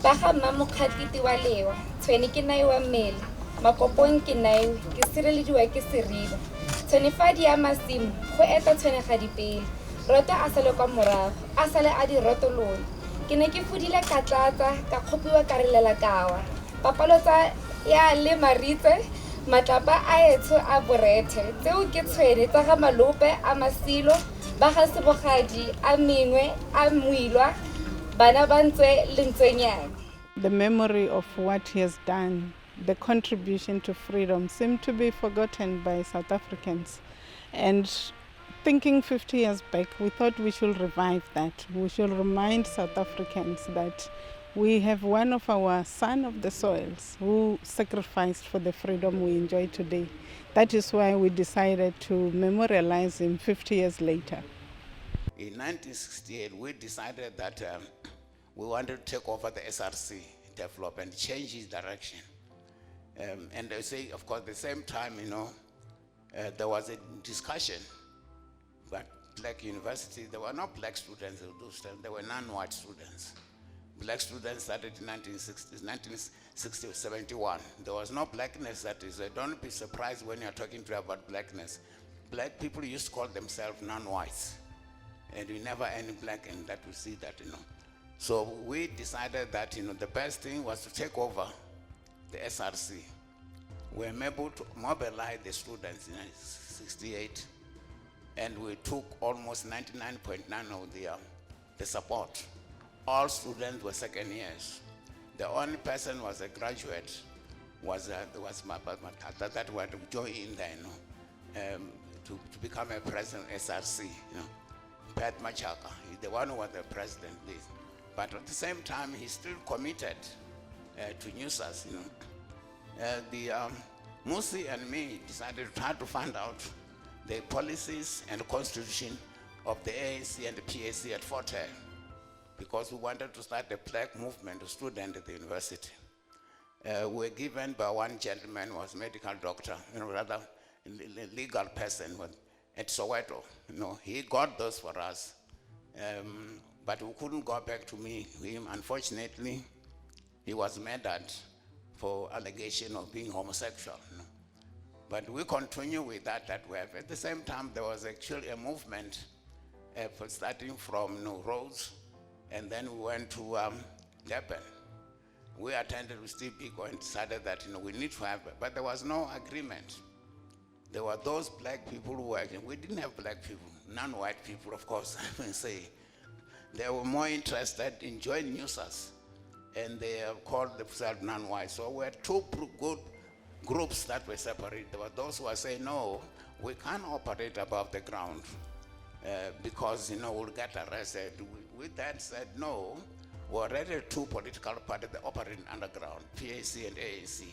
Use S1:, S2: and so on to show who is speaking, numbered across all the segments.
S1: Baga Mamokgatiti wa lewa, tshwene ke naiwa mmele, makopong ke naiwe, ke sirelediwa ke seriba. Tshwenefadi ya masimo, go eta tshwenega dipele. Roto a sale kwa morago, a sale a di rotolole. Ke ne ke fudile ka tlatsa, ka kgopiwa ka rilela kawa. Papalotsa ya le maritse, matlapa a etsho a borethe, tseo ke tshwene tsa ga malope a masilo, ba ga sebogadi a mengwe a muilwa, bana ba ntse le ntsenyana.
S2: The memory of what he has done, the contribution to freedom, seemed to be forgotten by South Africans. And thinking 50 years back, we thought we should revive that. We should remind South Africans that we have one of our son of the soils who sacrificed for the freedom we enjoy today. That is why we decided to memorialize him 50 years later.
S3: In 1968, we decided that we wanted to take over the SRC develop and change its direction. And they say, of course, at the same time, there was a discussion. But black university, there were not black students at those times, there were non-white students. Black students started in 1960 or 71. There was no blackness, that is. Don't be surprised when you're talking to you about blackness. Black people used to call themselves non-whites. And we never any black in that we see that, So we decided that, the best thing was to take over the SRC. We were able to mobilize the students in 1968. And we took almost 99.9% of the support. All students were second years. The only person was a graduate, was my that were to join in there, to become a president of SRC, Pat Machaka, he's the one who was the president. But at the same time, he's still committed to NUSAS, Musi and me decided to try to find out the policies and the constitution of the ANC and the PAC at Fort Hare, because we wanted to start a black movement of students at the university. We were given by one gentleman who was a medical doctor, rather legal person at Soweto. He got those for us, but we couldn't go back to him. Unfortunately, he was murdered for allegation of being homosexual. But we continue with that way. At the same time, there was actually a movement for starting from Rhodes, and then we went to Durban. We attended with Steve Biko and decided that we need to have, but there was no agreement. There were those black people who were, we didn't have black people, non-white people, of course, I will say. They were more interested in joining NUSAS, and they called themselves non-white. So we had two good groups that were separated. There were those who were saying, no, we can't operate above the ground because, we'll get arrested. With that said, no, we're already two political parties that operate underground, PAC and ANC.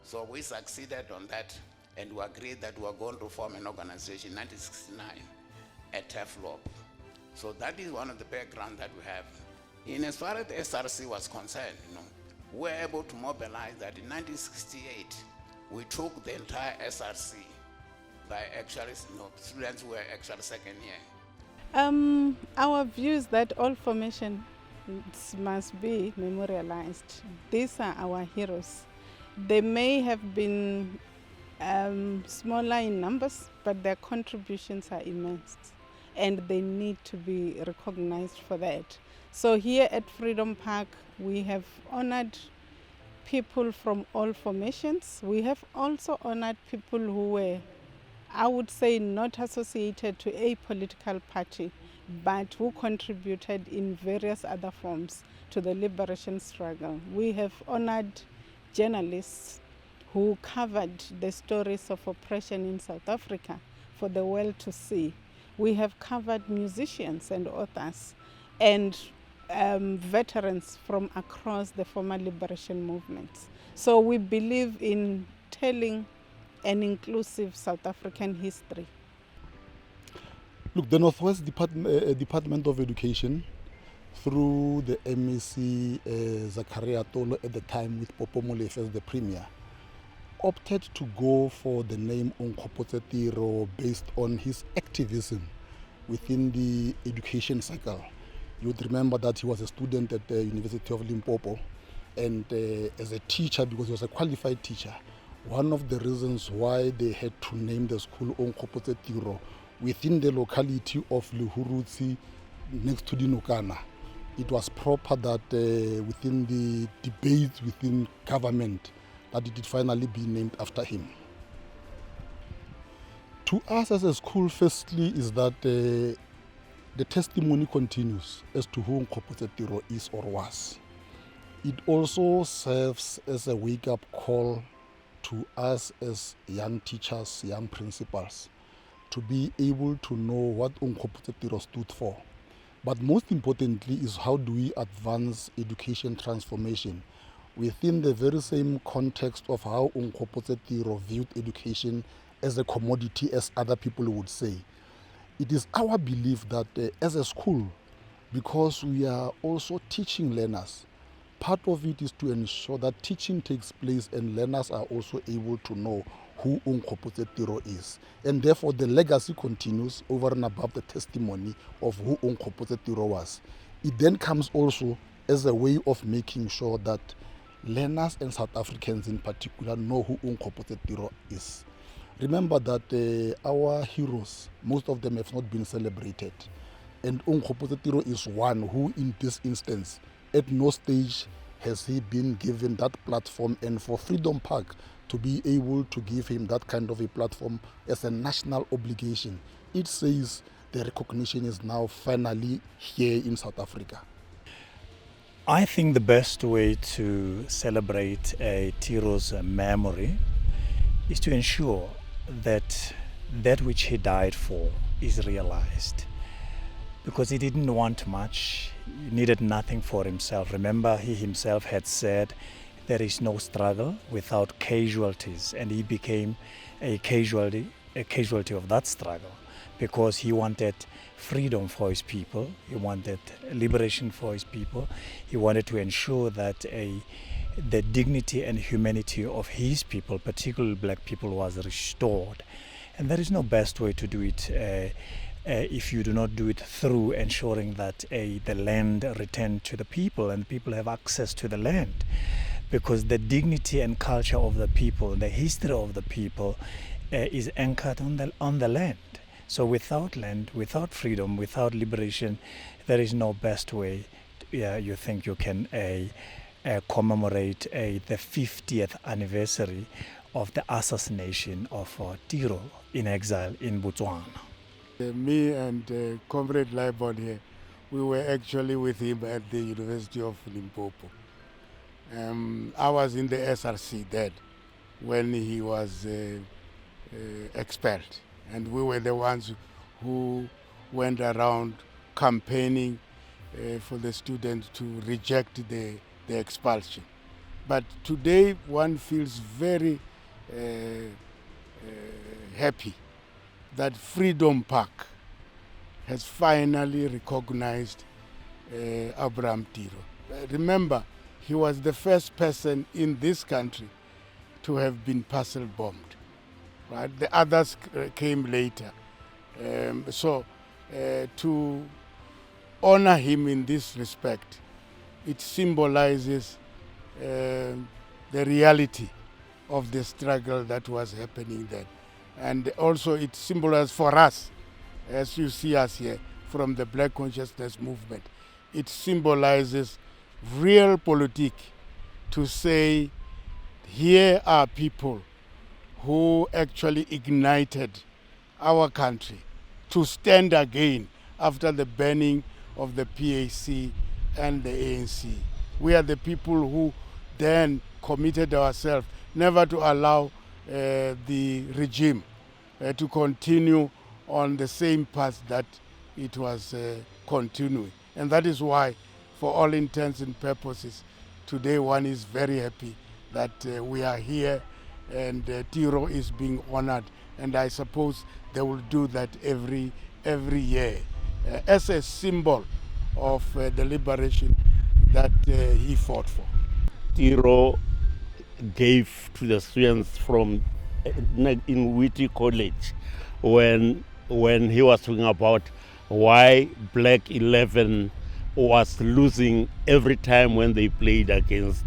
S3: So we succeeded on that, and we agreed that we were going to form an organization in 1969 at TEFLOP. So that is one of the background that we have. In as far as the SRC was concerned, we were able to mobilize that in 1968, we took the entire SRC by actually, students who were actually second year.
S2: Our view is that all formations must be memorialized. These are our heroes. They may have been smaller in numbers, but their contributions are immense, and they need to be recognized for that. So here at Freedom Park, we have honored people from all formations. We have also honored people who were, I would say, not associated to a political party, but who contributed in various other forms to the liberation struggle. We have honored journalists who covered the stories of oppression in South Africa for the world to see. We have covered musicians and authors and veterans from across the former liberation movements. So we believe in telling an inclusive South African history.
S4: Look, the Northwest Department of Education, through the MEC Zakaria Tolo at the time with Popo Molefe as the premier, opted to go for the name Onkgopotse Tiro based on his activism within the education cycle. You would remember that he was a student at the University of Limpopo, and as a teacher, because he was a qualified teacher, one of the reasons why they had to name the school Onkgopotse Tiro within the locality of Lehurutsi next to Dinokana, it was proper that within the debates within government that it did finally be named after him. To us as a school, firstly, is that the testimony continues as to who Onkgopotse Tiro is or was. It also serves as a wake-up call to us as young teachers, young principals, to be able to know what Onkgopotse Tiro stood for. But most importantly is how do we advance education transformation within the very same context of how Onkgopotse Tiro viewed education as a commodity, as other people would say. It is our belief that as a school, because we are also teaching learners, part of it is to ensure that teaching takes place and learners are also able to know who Onkgopotse Tiro is. And therefore the legacy continues over and above the testimony of who Onkgopotse Tiro was. It then comes also as a way of making sure that learners and South Africans in particular know who Onkgopotse Tiro is. Remember that our heroes, most of them have not been celebrated. And Onkgopotse Tiro is one who, in this instance, at no stage has he been given that platform, and for Freedom Park to be able to give him that kind of a platform as a national obligation, it says the recognition is now finally here in South Africa.
S5: I think the best way to celebrate Tiro's memory is to ensure that that which he died for is realized. Because he didn't want much, he needed nothing for himself. Remember, he himself had said, there is no struggle without casualties, and he became a casualty of that struggle, because he wanted freedom for his people, he wanted liberation for his people, he wanted to ensure that the dignity and humanity of his people, particularly black people, was restored. And there is no best way to do it if you do not do it through ensuring that the land returned to the people and people have access to the land. Because the dignity and culture of the people, the history of the people is anchored on the land. So without land, without freedom, without liberation, there is no best way you think you can commemorate the 50th anniversary of the assassination of Tiro in exile in Botswana.
S6: Me and Comrade Libon here, we were actually with him at the University of Limpopo. I was in the SRC then when he was expelled, and we were the ones who went around campaigning for the students to reject the expulsion. But today one feels very happy that Freedom Park has finally recognized Abram Tiro. Remember, he was the first person in this country to have been parcel bombed. Right? The others came later. To honor him in this respect, it symbolizes the reality of the struggle that was happening then. And also it symbolizes for us, as you see us here, from the Black Consciousness Movement, it symbolizes real politics, to say here are people who actually ignited our country to stand again after the banning of the PAC and the ANC. We are the people who then committed ourselves never to allow the regime to continue on the same path that it was continuing. And that is why, for all intents and purposes, today one is very happy that we are here and Tiro is being honored. And I suppose they will do that every year as a symbol of the liberation that he fought for.
S7: Tiro gave to the students from in Whitty College when he was talking about why Black 11 was losing every time when they played against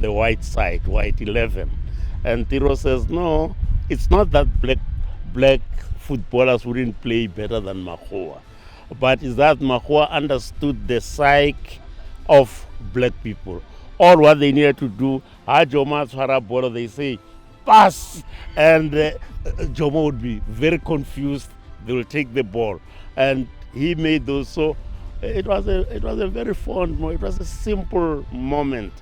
S7: the white side, white 11. And Tiro says, no, it's not that black footballers wouldn't play better than Makgoa, but is that Makgoa understood the psyche of black people. All what they needed to do, they say, pass, and Jomo would be very confused. They will take the ball, and he made those. So it was a very fond moment. It was a simple moment,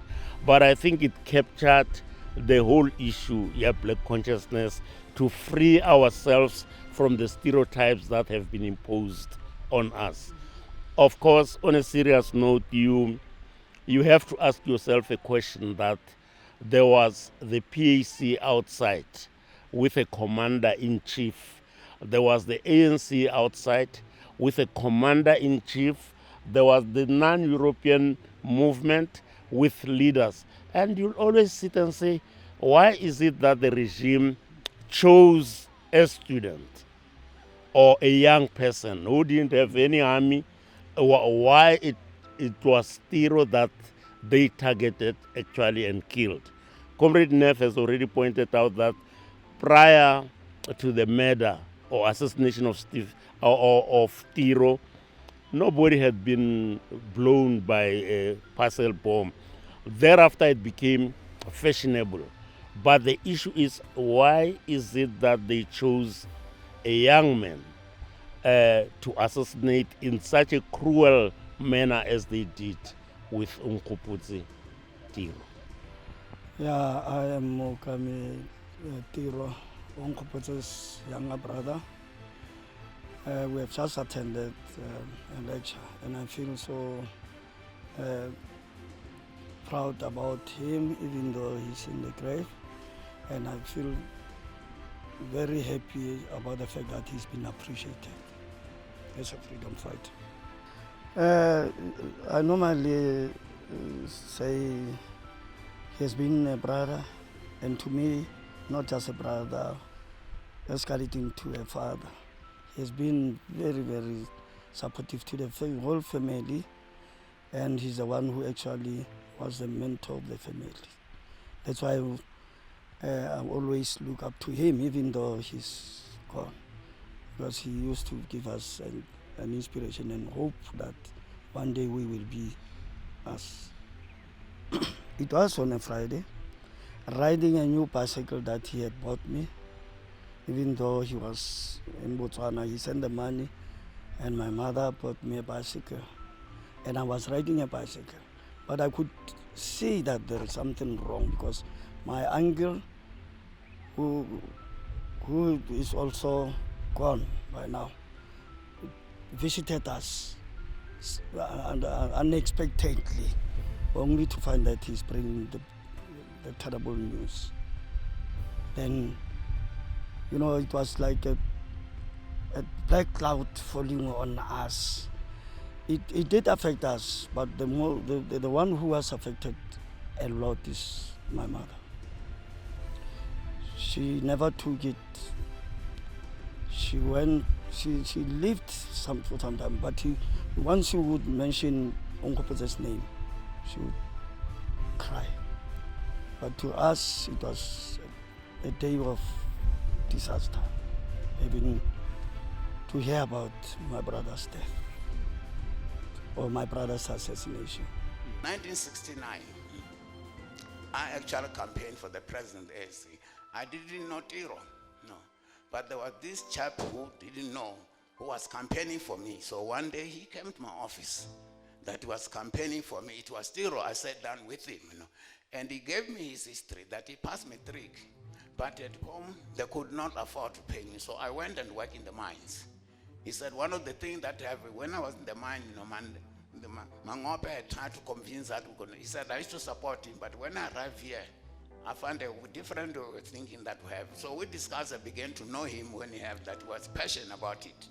S7: but I think it captured the whole issue, black consciousness, to free ourselves from the stereotypes that have been imposed on us. Of course, on a serious note, you have to ask yourself a question that there was the PAC outside with a commander-in-chief. There was the ANC outside with a commander-in-chief. There was the non-European movement with leaders. And you'll always sit and say, why is it that the regime chose a student or a young person who didn't have any army? Why it was Tiro that they targeted actually and killed? Comrade Neff has already pointed out that prior to the murder or assassination of Tiro, nobody had been blown by a parcel bomb. Thereafter, it became fashionable. But the issue is, why is it that they chose a young man to assassinate in such a cruel manner as they did with Onkgopotse Tiro?
S8: Yeah, I am Mokami Tiro, Onkgopotse's younger brother. We have just attended a lecture, and I feel so proud about him, even though he's in the grave. And I feel very happy about the fact that he's been appreciated as a freedom fighter. I normally say he has been a brother, and to me, not just a brother, escalating to a father. He has been very, very supportive to the whole family, and he's the one who actually was the mentor of the family. That's why I always look up to him, even though he's gone, because he used to give us an inspiration and hope that one day we will be us. It was on a Friday, riding a new bicycle that he had bought me. Even though he was in Botswana, he sent the money, and my mother bought me a bicycle, and I was riding a bicycle. But I could see that there is something wrong, because my uncle, who is also gone by now, visited us unexpectedly, only to find that he's bringing the terrible news. Then, you know, it was like a black cloud falling on us. It did affect us, but the one who was affected a lot is my mother. She never took it. She lived for some time, but once she would mention Onkgopotse's name, she would cry. But to us, it was a day of disaster, even to hear about my brother's death or my brother's assassination.
S3: 1969, I actually campaigned for the president of the ANC. I didn't know Tiro, no. But there was this chap who didn't know, who was campaigning for me. So one day he came to my office that was campaigning for me. It was Tiro. I sat down with him, and he gave me his history, that he passed matric. But at home, they could not afford to pay me. So I went and worked in the mines. He said, one of the things that when I was in the mine, Mangope had tried to convince that he said, I used to support him, but when I arrived here, I found a different way of thinking that we have. So we discussed and began to know him when he was passionate about it.